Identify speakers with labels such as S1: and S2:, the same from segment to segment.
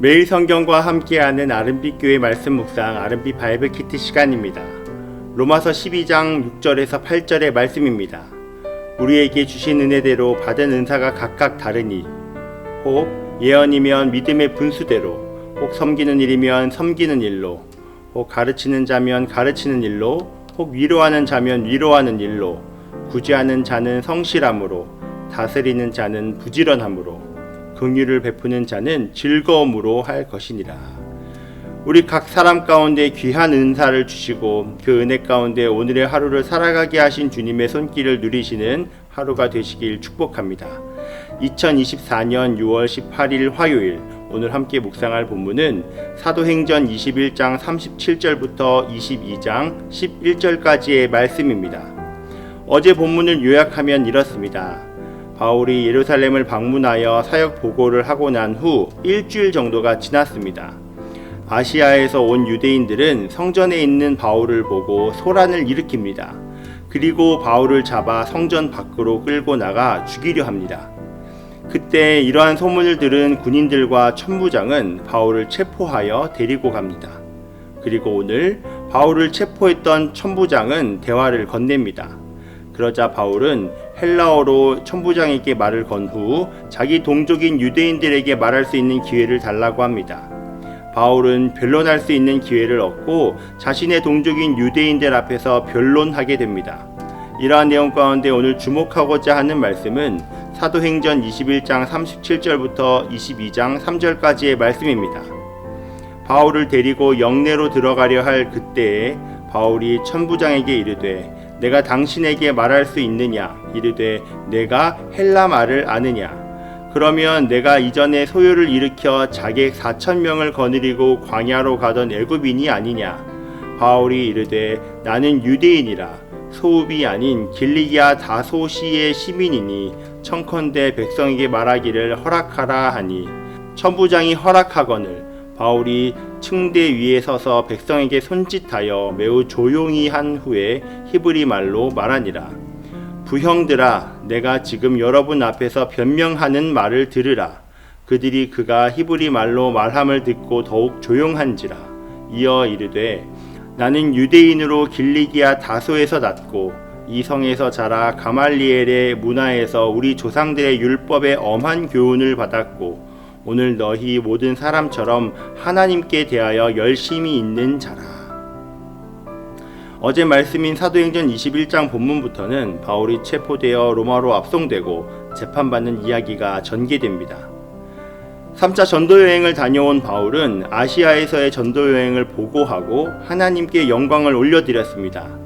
S1: 매일 성경과 함께하는 아름빛 교회 말씀 묵상 아름빛 바이블 키트 시간입니다. 로마서 12장 6절에서 8절의 말씀입니다. 우리에게 주신 은혜대로 받은 은사가 각각 다르니 혹 예언이면 믿음의 분수대로, 혹 섬기는 일이면 섬기는 일로, 혹 가르치는 자면 가르치는 일로, 혹 위로하는 자면 위로하는 일로, 구제하는 자는 성실함으로, 다스리는 자는 부지런함으로, 긍휼을 베푸는 자는 즐거움으로 할 것이니라. 우리 각 사람 가운데 귀한 은사를 주시고 그 은혜 가운데 오늘의 하루를 살아가게 하신 주님의 손길을 누리시는 하루가 되시길 축복합니다. 2024년 6월 18일 화요일, 오늘 함께 묵상할 본문은 사도행전 21장 37절부터 22장 11절까지의 말씀입니다. 어제 본문을 요약하면 이렇습니다. 바울이 예루살렘을 방문하여 사역 보고를 하고 난 후 일주일 정도가 지났습니다. 아시아에서 온 유대인들은 성전에 있는 바울을 보고 소란을 일으킵니다. 그리고 바울을 잡아 성전 밖으로 끌고 나가 죽이려 합니다. 그때 이러한 소문을 들은 군인들과 천부장은 바울을 체포하여 데리고 갑니다. 그리고 오늘 바울을 체포했던 천부장은 대화를 건넵니다. 그러자 바울은 헬라어로 천부장에게 말을 건 후 자기 동족인 유대인들에게 말할 수 있는 기회를 달라고 합니다. 바울은 변론할 수 있는 기회를 얻고 자신의 동족인 유대인들 앞에서 변론하게 됩니다. 이러한 내용 가운데 오늘 주목하고자 하는 말씀은 사도행전 21장 37절부터 22장 3절까지의 말씀입니다. 바울을 데리고 영내로 들어가려 할 그때에 바울이 천부장에게 이르되 내가 당신에게 말할 수 있느냐? 이르되 내가 헬라 말을 아느냐? 그러면 내가 이전에 소요를 일으켜 자객 4,000명을 거느리고 광야로 가던 애굽인이 아니냐? 바울이 이르되 나는 유대인이라 소읍이 아닌 길리기아 다소시의 시민이니 청컨대 백성에게 말하기를 허락하라 하니 천부장이 허락하거늘 바울이 층대 위에 서서 백성에게 손짓하여 매우 조용히 한 후에 히브리 말로 말하니라. 부형들아, 내가 지금 여러분 앞에서 변명하는 말을 들으라. 그들이 그가 히브리 말로 말함을 듣고 더욱 조용한지라. 이어 이르되 나는 유대인으로 길리기아 다소에서 났고 이 성에서 자라 가말리엘의 문화에서 우리 조상들의 율법의 엄한 교훈을 받았고 오늘 너희 모든 사람처럼 하나님께 대하여 열심히 있는 자라. 어제 말씀인 사도행전 21장 본문부터는 바울이 체포되어 로마로 압송되고 재판받는 이야기가 전개됩니다. 3차 전도여행을 다녀온 바울은 아시아에서의 전도여행을 보고하고 하나님께 영광을 올려드렸습니다.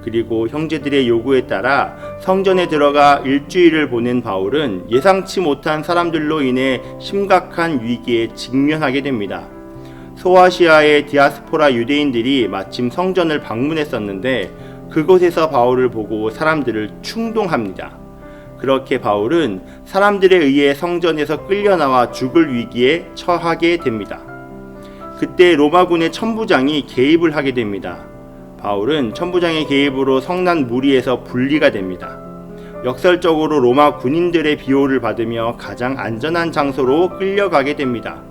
S1: 그리고 형제들의 요구에 따라 성전에 들어가 일주일을 보낸 바울은 예상치 못한 사람들로 인해 심각한 위기에 직면하게 됩니다. 소아시아의 디아스포라 유대인들이 마침 성전을 방문했었는데 그곳에서 바울을 보고 사람들을 충동합니다. 그렇게 바울은 사람들에 의해 성전에서 끌려나와 죽을 위기에 처하게 됩니다. 그때 로마군의 천부장이 개입을 하게 됩니다. 바울은 천부장의 개입으로 성난 무리에서 분리가 됩니다. 역설적으로 로마 군인들의 비호를 받으며 가장 안전한 장소로 끌려가게 됩니다.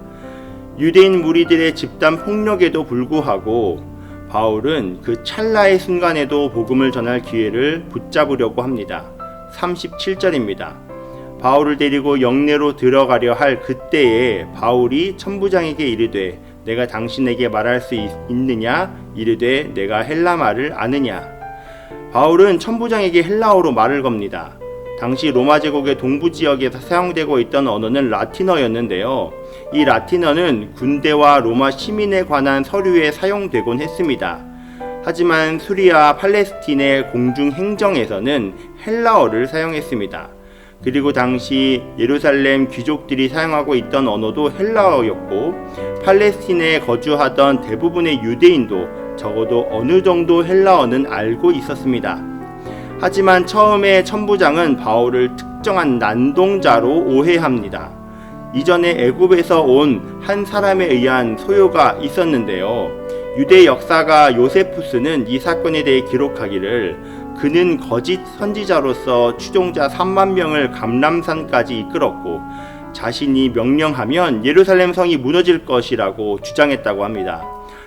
S1: 유대인 무리들의 집단 폭력에도 불구하고 바울은 그 찰나의 순간에도 복음을 전할 기회를 붙잡으려고 합니다. 37절입니다. 바울을 데리고 영내로 들어가려 할 그때에 바울이 천부장에게 이르되 내가 당신에게 말할 수 있느냐? 이르되 내가 헬라 말을 아느냐? 바울은 천부장에게 헬라어로 말을 겁니다. 당시 로마 제국의 동부 지역에서 사용되고 있던 언어는 라틴어였는데요. 이 라틴어는 군대와 로마 시민에 관한 서류에 사용되곤 했습니다. 하지만 수리아 팔레스틴의 공중 행정에서는 헬라어를 사용했습니다. 그리고 당시 예루살렘 귀족들이 사용하고 있던 언어도 헬라어였고 팔레스틴에 거주하던 대부분의 유대인도 적어도 어느 정도 헬라어는 알고 있었습니다. 하지만 처음에 천부장은 바울을 특정한 난동자로 오해합니다. 이전에 애굽에서 온 한 사람에 의한 소요가 있었는데요. 유대 역사가 요세푸스는 이 사건에 대해 기록하기를 그는 거짓 선지자로서 추종자 3만 명을 감람산까지 이끌었고 자신이 명령하면 예루살렘 성이 무너질 것이라고 주장했다고 합니다.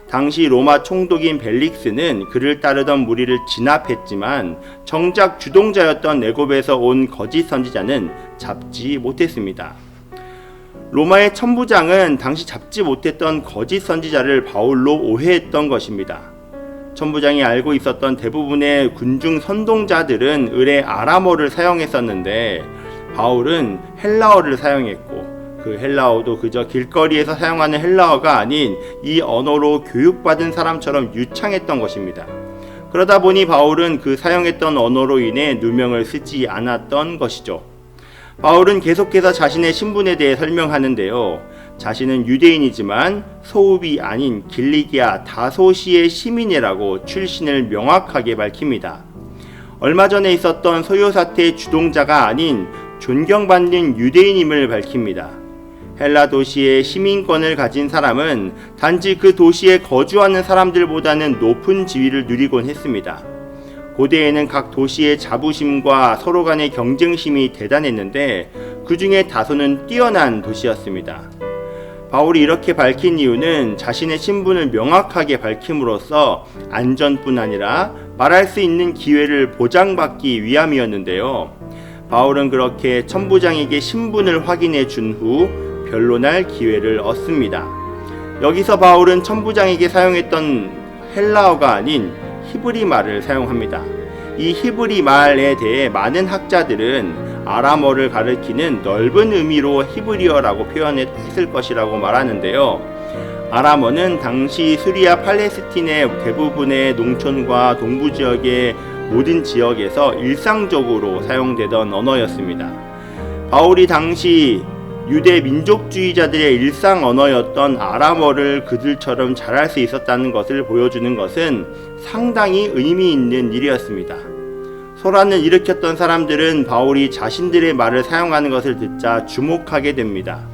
S1: 당시 로마 총독인 벨릭스는 그를 따르던 무리를 진압했지만 정작 주동자였던 애굽에서 온 거짓 선지자는 잡지 못했습니다. 로마의 천부장은 당시 잡지 못했던 거짓 선지자를 바울로 오해했던 것입니다. 천부장이 알고 있었던 대부분의 군중 선동자들은 을의 아람어를 사용했었는데 바울은 헬라어를 사용했고 그 헬라어도 그저 길거리에서 사용하는 헬라어가 아닌 이 언어로 교육받은 사람처럼 유창했던 것입니다. 그러다 보니 바울은 그 사용했던 언어로 인해 누명을 쓰지 않았던 것이죠. 바울은 계속해서 자신의 신분에 대해 설명하는데요. 자신은 유대인이지만 소읍이 아닌 길리기아 다소시의 시민이라고 출신을 명확하게 밝힙니다. 얼마 전에 있었던 소요 사태의 주동자가 아닌 존경받는 유대인임을 밝힙니다. 헬라 도시의 시민권을 가진 사람은 단지 그 도시에 거주하는 사람들보다는 높은 지위를 누리곤 했습니다. 고대에는 각 도시의 자부심과 서로 간의 경쟁심이 대단했는데 그 중에 다소는 뛰어난 도시였습니다. 바울이 이렇게 밝힌 이유는 자신의 신분을 명확하게 밝힘으로써 안전뿐 아니라 말할 수 있는 기회를 보장받기 위함이었는데요. 바울은 그렇게 천부장에게 신분을 확인해 준 후 변론할 기회를 얻습니다. 여기서 바울은 천부장에게 사용했던 헬라어가 아닌 히브리 말을 사용합니다. 이 히브리 말에 대해 많은 학자들은 아람어를 가리키는 넓은 의미로 히브리어라고 표현했을 것이라고 말하는데요. 아람어는 당시 수리아 팔레스틴의 대부분의 농촌과 동부지역의 모든 지역에서 일상적으로 사용되던 언어였습니다. 바울이 당시 유대 민족주의자들의 일상 언어였던 아람어를 그들처럼 잘할 수 있었다는 것을 보여주는 것은 상당히 의미 있는 일이었습니다. 소란을 일으켰던 사람들은 바울이 자신들의 말을 사용하는 것을 듣자 주목하게 됩니다.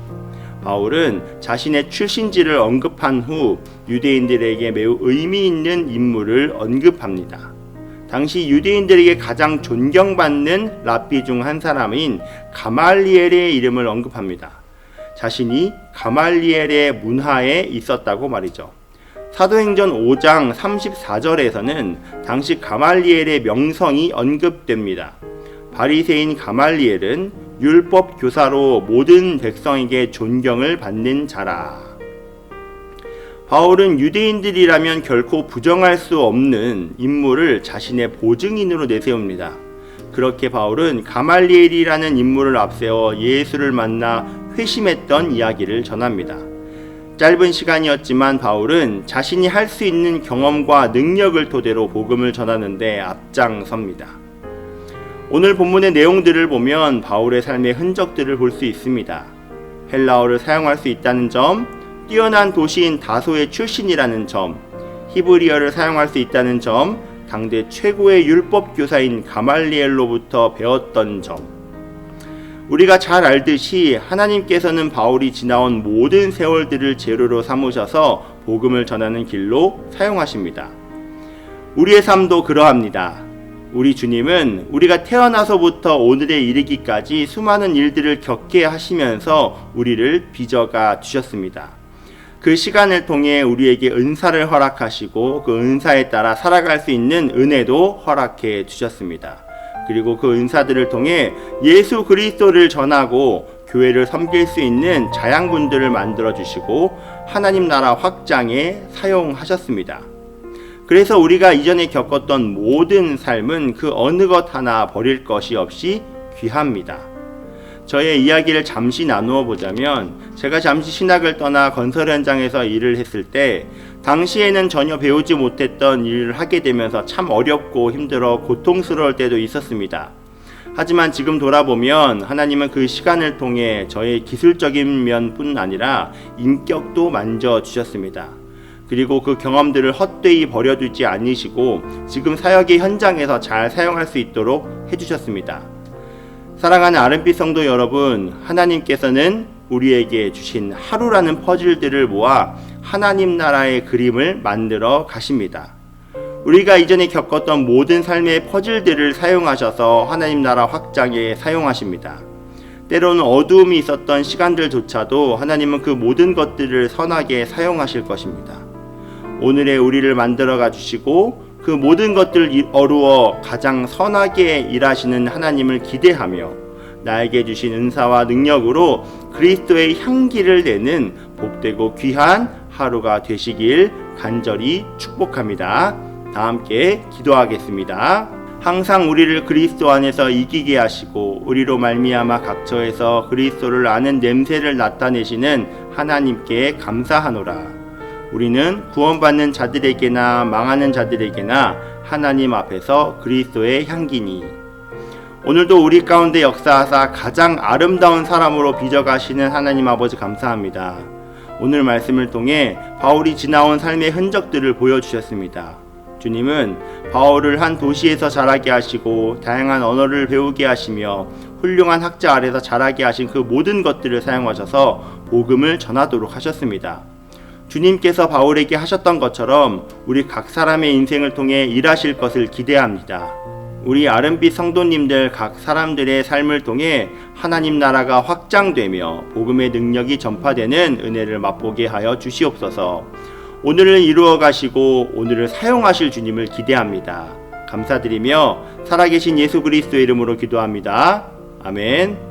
S1: 바울은 자신의 출신지를 언급한 후 유대인들에게 매우 의미 있는 인물을 언급합니다. 당시 유대인들에게 가장 존경받는 랍비 중 한 사람인 가말리엘의 이름을 언급합니다. 자신이 가말리엘의 문화에 있었다고 말이죠. 사도행전 5장 34절에서는 당시 가말리엘의 명성이 언급됩니다. 바리새인 가말리엘은 율법 교사로 모든 백성에게 존경을 받는 자라. 바울은 유대인들이라면 결코 부정할 수 없는 인물을 자신의 보증인으로 내세웁니다. 그렇게 바울은 가말리엘이라는 인물을 앞세워 예수를 만나 회심했던 이야기를 전합니다. 짧은 시간이었지만 바울은 자신이 할 수 있는 경험과 능력을 토대로 복음을 전하는데 앞장섭니다. 오늘 본문의 내용들을 보면 바울의 삶의 흔적들을 볼 수 있습니다. 헬라어를 사용할 수 있다는 점, 뛰어난 도시인 다소의 출신이라는 점, 히브리어를 사용할 수 있다는 점, 당대 최고의 율법 교사인 가말리엘로부터 배웠던 점. 우리가 잘 알듯이 하나님께서는 바울이 지나온 모든 세월들을 재료로 삼으셔서 복음을 전하는 길로 사용하십니다. 우리의 삶도 그러합니다. 우리 주님은 우리가 태어나서부터 오늘에 이르기까지 수많은 일들을 겪게 하시면서 우리를 빚어가 주셨습니다. 그 시간을 통해 우리에게 은사를 허락하시고 그 은사에 따라 살아갈 수 있는 은혜도 허락해 주셨습니다. 그리고 그 은사들을 통해 예수 그리스도를 전하고 교회를 섬길 수 있는 자양분들을 만들어 주시고 하나님 나라 확장에 사용하셨습니다. 그래서 우리가 이전에 겪었던 모든 삶은 그 어느 것 하나 버릴 것이 없이 귀합니다. 저의 이야기를 잠시 나누어 보자면 제가 잠시 신학을 떠나 건설 현장에서 일을 했을 때 당시에는 전혀 배우지 못했던 일을 하게 되면서 참 어렵고 힘들어 고통스러울 때도 있었습니다. 하지만 지금 돌아보면 하나님은 그 시간을 통해 저의 기술적인 면뿐 아니라 인격도 만져주셨습니다. 그리고 그 경험들을 헛되이 버려두지 않으시고 지금 사역의 현장에서 잘 사용할 수 있도록 해주셨습니다. 사랑하는 아름빛 성도 여러분, 하나님께서는 우리에게 주신 하루라는 퍼즐들을 모아 하나님 나라의 그림을 만들어 가십니다. 우리가 이전에 겪었던 모든 삶의 퍼즐들을 사용하셔서 하나님 나라 확장에 사용하십니다. 때로는 어두움이 있었던 시간들조차도 하나님은 그 모든 것들을 선하게 사용하실 것입니다. 오늘의 우리를 만들어가 주시고 그 모든 것들을 어루어 가장 선하게 일하시는 하나님을 기대하며 나에게 주신 은사와 능력으로 그리스도의 향기를 내는 복되고 귀한 하루가 되시길 간절히 축복합니다. 다 함께 기도하겠습니다. 항상 우리를 그리스도 안에서 이기게 하시고 우리로 말미암아 각처에서 그리스도를 아는 냄새를 나타내시는 하나님께 감사하노라. 우리는 구원받는 자들에게나 망하는 자들에게나 하나님 앞에서 그리스도의 향기니 오늘도 우리 가운데 역사하사 가장 아름다운 사람으로 빚어가시는 하나님 아버지 감사합니다. 오늘 말씀을 통해 바울이 지나온 삶의 흔적들을 보여주셨습니다. 주님은 바울을 한 도시에서 자라게 하시고 다양한 언어를 배우게 하시며 훌륭한 학자 아래서 자라게 하신 그 모든 것들을 사용하셔서 복음을 전하도록 하셨습니다. 주님께서 바울에게 하셨던 것처럼 우리 각 사람의 인생을 통해 일하실 것을 기대합니다. 우리 아름빛 성도님들 각 사람들의 삶을 통해 하나님 나라가 확장되며 복음의 능력이 전파되는 은혜를 맛보게 하여 주시옵소서. 오늘을 이루어 가시고 오늘을 사용하실 주님을 기대합니다. 감사드리며 살아계신 예수 그리스도의 이름으로 기도합니다. 아멘.